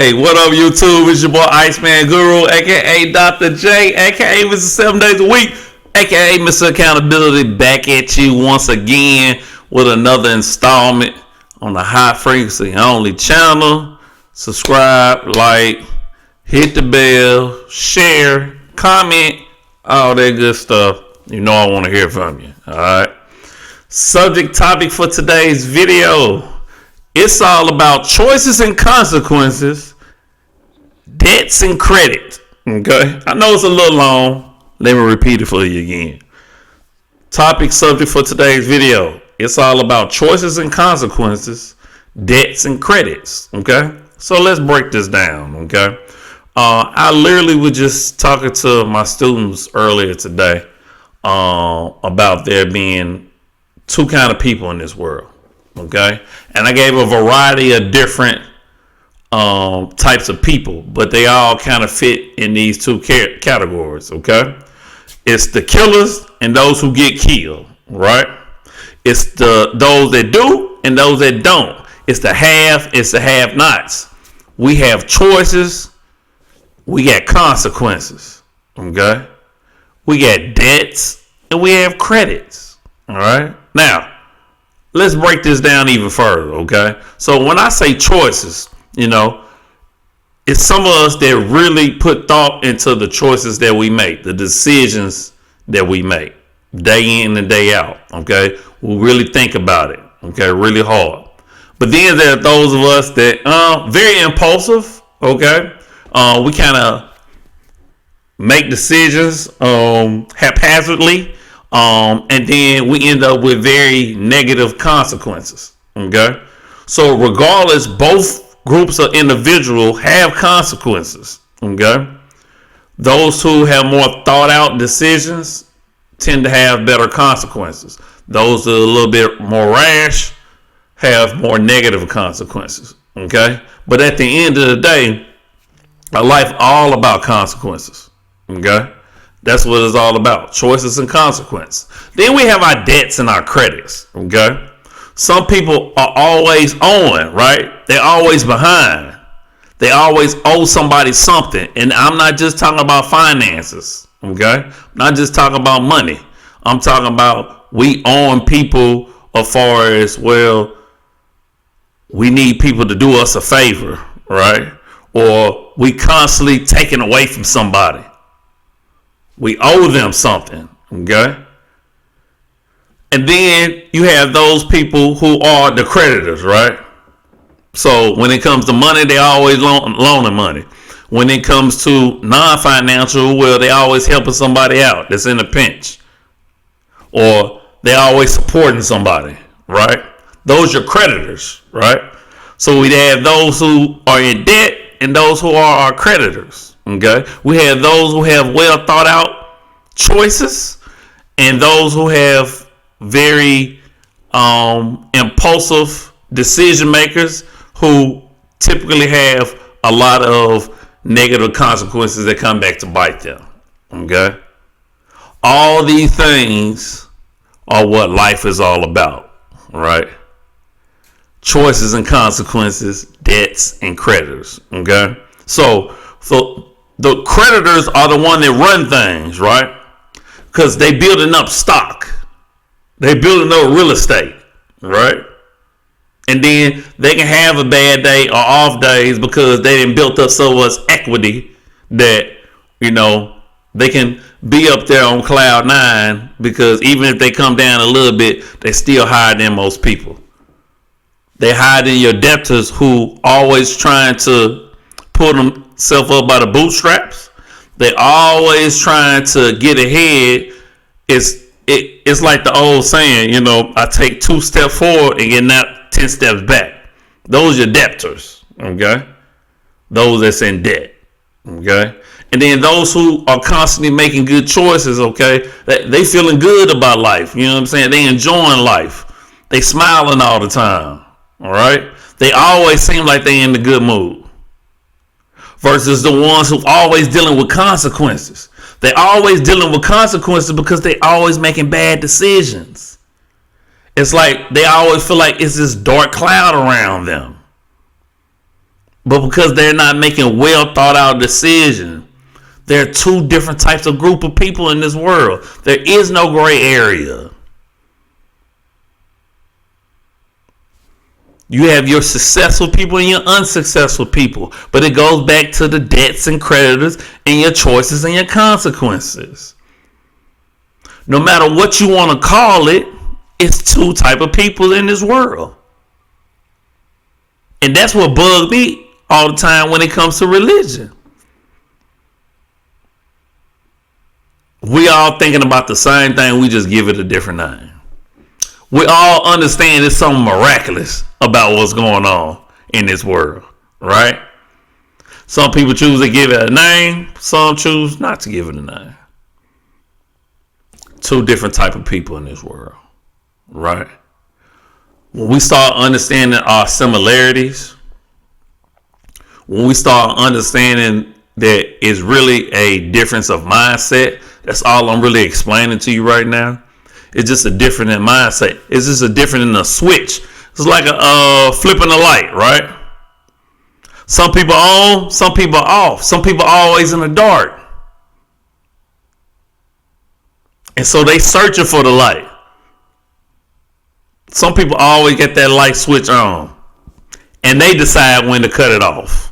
Hey, what up, YouTube? It's your boy Iceman Guru, aka Dr. J, aka Mr. 7 Days a Week, aka Mr. Accountability, back at you once again with another installment on the High Frequency Only channel. Subscribe, like, hit the bell, share, comment, all that good stuff. You know I want to hear from you. Alright. Subject topic for today's video. It's all about choices and consequences, debts and credit. Okay? I know it's a little long. Let me repeat it for you again. Topic subject for today's video. It's all about choices and consequences, debts and credits. Okay? So let's break this down. Okay? I literally was just talking to my students earlier today about there being two kind of people in this world. Okay, and I gave a variety of different types of people, but they all kind of fit in these two categories. Okay, it's the killers and those who get killed. Right? It's those that do and those that don't. It's the have-nots. We have choices. We got consequences. Okay, we got debts and we have credits. All right, now. Let's break this down even further, okay? So when I say choices, it's some of us that really put thought into the choices that we make, the decisions that we make, day in and day out, okay? We really think about it, okay, really hard. But then there are those of us that very impulsive, okay? We kind of make decisions haphazardly. And then we end up with very negative consequences. Okay. So regardless, both groups of individuals have consequences. Okay. Those who have more thought out decisions tend to have better consequences. Those that are a little bit more rash have more negative consequences. Okay. But at the end of the day, a life all about consequences. Okay. That's what it's all about. Choices and consequences. Then we have our debts and our credits. Okay. Some people are always on, right? They're always behind. They always owe somebody something. And I'm not just talking about finances. Okay. I'm not just talking about money. I'm talking about we own people as far as, well, we need people to do us a favor, right? Or we constantly taking away from somebody. We owe them something, okay? And then you have those people who are the creditors, right? So when it comes to money, they always loaning money. When it comes to non-financial, well, they always helping somebody out that's in a pinch. Or they always supporting somebody, right? Those are creditors, right? So we have those who are in debt and those who are our creditors. Okay, we have those who have well thought out choices and those who have very impulsive decision makers who typically have a lot of negative consequences that come back to bite them. Okay, all these things are what life is all about, right? Choices and consequences, debts and creditors. Okay, so the creditors are the one that run things, right? Because they building up stock. They building up real estate, right? And then they can have a bad day or off days because they didn't built up so much equity that, they can be up there on cloud nine because even if they come down a little bit, they still higher than most people. They higher than your debtors who always trying to pull themselves up by the bootstraps. They always trying to get ahead. It's like the old saying, I take 2 steps forward and get not 10 steps back. Those are your debtors, okay? Those that's in debt, okay? And then those who are constantly making good choices, okay? They feeling good about life, you know what I'm saying? They enjoying life. They smiling all the time, all right? They always seem like they in the good mood. Versus the ones who always dealing with consequences. They always dealing with consequences because they always making bad decisions. It's like they always feel like it's this dark cloud around them. But because they're not making well thought out decisions, there are two different types of group of people in this world. There is no gray area. You have your successful people and your unsuccessful people. But it goes back to the debts and creditors and your choices and your consequences. No matter what you want to call it, it's two type of people in this world. And that's what bugs me all the time when it comes to religion. We all thinking about the same thing, we just give it a different name. We all understand there's something miraculous about what's going on in this world, right? Some people choose to give it a name, some choose not to give it a name. Two different type of people in this world, right? When we start understanding our similarities, when we start understanding that it's really a difference of mindset, that's all I'm really explaining to you right now. It's just a different in mindset. It's just a different in a switch. It's like a flipping a light, right? Some people on, some people off. Some people always in the dark. And so they searching for the light. Some people always get that light switch on. And they decide when to cut it off.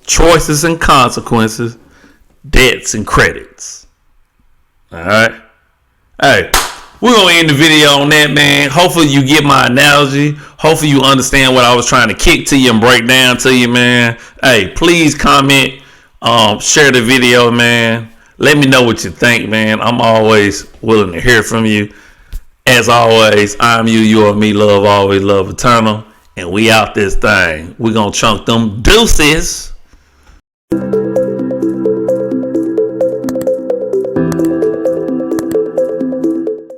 Choices and consequences, debts and credits. Alright? Hey, we're going to end the video on that, man. Hopefully you get my analogy. Hopefully you understand what I was trying to kick to you and break down to you, man. Hey, please comment, share the video, man. Let me know what you think, man. I'm always willing to hear from you. As always, I'm you, you are me, love always, love eternal. And we out this thing. We going to chunk them deuces.